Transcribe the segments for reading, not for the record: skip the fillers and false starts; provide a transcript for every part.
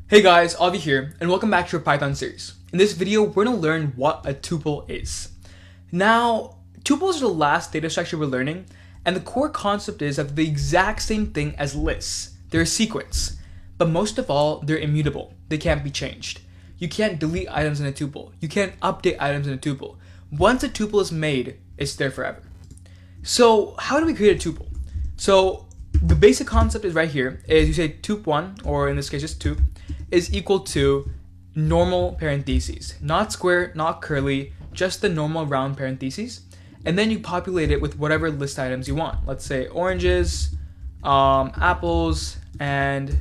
Hey guys, Avi here, and welcome back to our Python series. In this video, we're going to learn what a tuple is. Now, tuples are the last data structure we're learning, and the core concept is that they're the exact same thing as lists. They're a sequence, but most of all, they're immutable. They can't be changed. You can't delete items in a tuple. You can't update items in a tuple. Once a tuple is made, it's there forever. So, how do we create a tuple? So, the basic concept is right here, is you say tup1, or in this case just tup, is equal to normal parentheses. Not square, not curly, just the normal round parentheses. And then you populate it with whatever list items you want. Let's say oranges, apples, and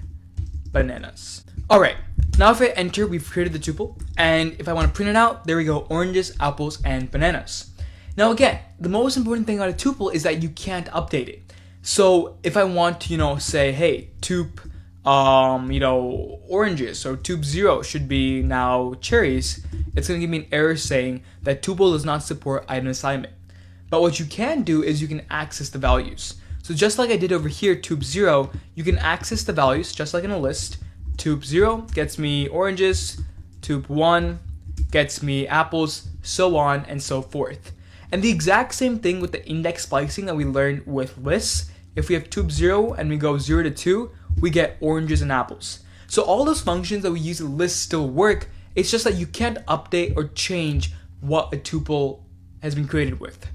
bananas. Alright, now if I enter, we've created the tuple. And if I want to print it out, there we go, oranges, apples, and bananas. Now again, the most important thing about a tuple is that you can't update it. So if I want to, say, hey, tup, oranges, so tup0 should be now cherries, it's going to give me an error saying that tuple does not support item assignment. But what you can do is you can access the values. So just like I did over here, tup0, you can access the values just like in a list. Tup0 gets me oranges, tup1 gets me apples, so on and so forth. And the exact same thing with the index splicing that we learned with lists. If we have tup0 and we go 0 to 2, we get oranges and apples. So all those functions that we use in lists still work. It's just that you can't update or change what a tuple has been created with.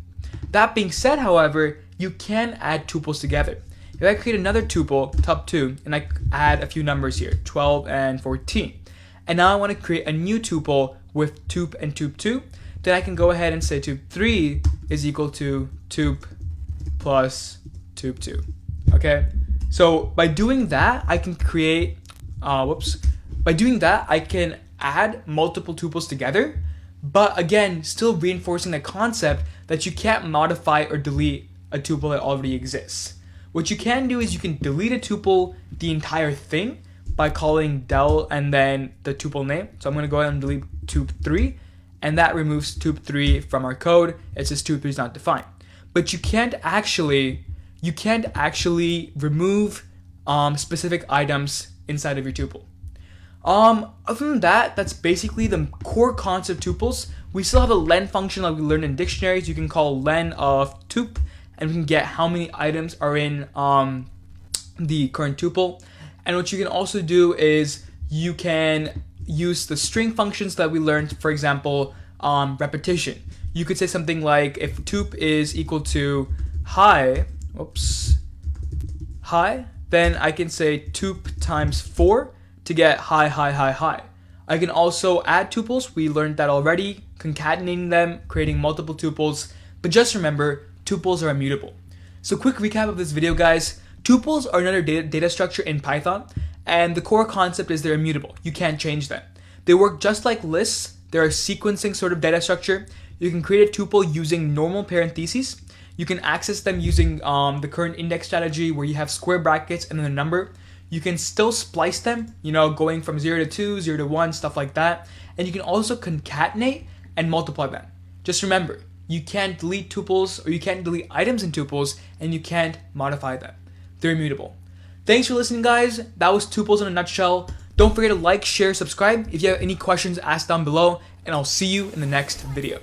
That being said, however, you can add tuples together. If I create another tuple, tup2, and I add a few numbers here, 12 and 14, and now I want to create a new tuple with tup and tup2, then I can go ahead and say tup3 is equal to tup plus tup2. Okay? So by doing that, I can create, by doing that, I can add multiple tuples together, but again, still reinforcing the concept that you can't modify or delete a tuple that already exists. What you can do is you can delete a tuple, the entire thing, by calling del and then the tuple name. So I'm going to go ahead and delete tup3, and that removes tup3 from our code. It says tup3 is not defined. But you can't actually remove specific items inside of your tuple. Other than that, that's basically the core concept of tuples. We still have a len function like we learned in dictionaries. You can call len of tup, and we can get how many items are in the current tuple. And what you can also do is you can use the string functions that we learned, for example, repetition. You could say something like if tup is equal to hi, then I can say tup times 4 to get hi. I can also add tuples. We learned that already, concatenating them, creating multiple tuples. But just remember, tuples are immutable. So quick recap of this video, guys. Tuples are another data structure in Python, and the core concept is they're immutable. You can't change them. They work just like lists. They're a sequencing sort of data structure. You can create a tuple using normal parentheses. You can access them using the current index strategy where you have square brackets and then a number. You can still splice them, going from 0 to 2, 0 to 1, stuff like that. And you can also concatenate and multiply them. Just remember, you can't delete tuples or you can't delete items in tuples, and you can't modify them. They're immutable. Thanks for listening, guys. That was tuples in a nutshell. Don't forget to like, share, subscribe. If you have any questions, ask down below, and I'll see you in the next video.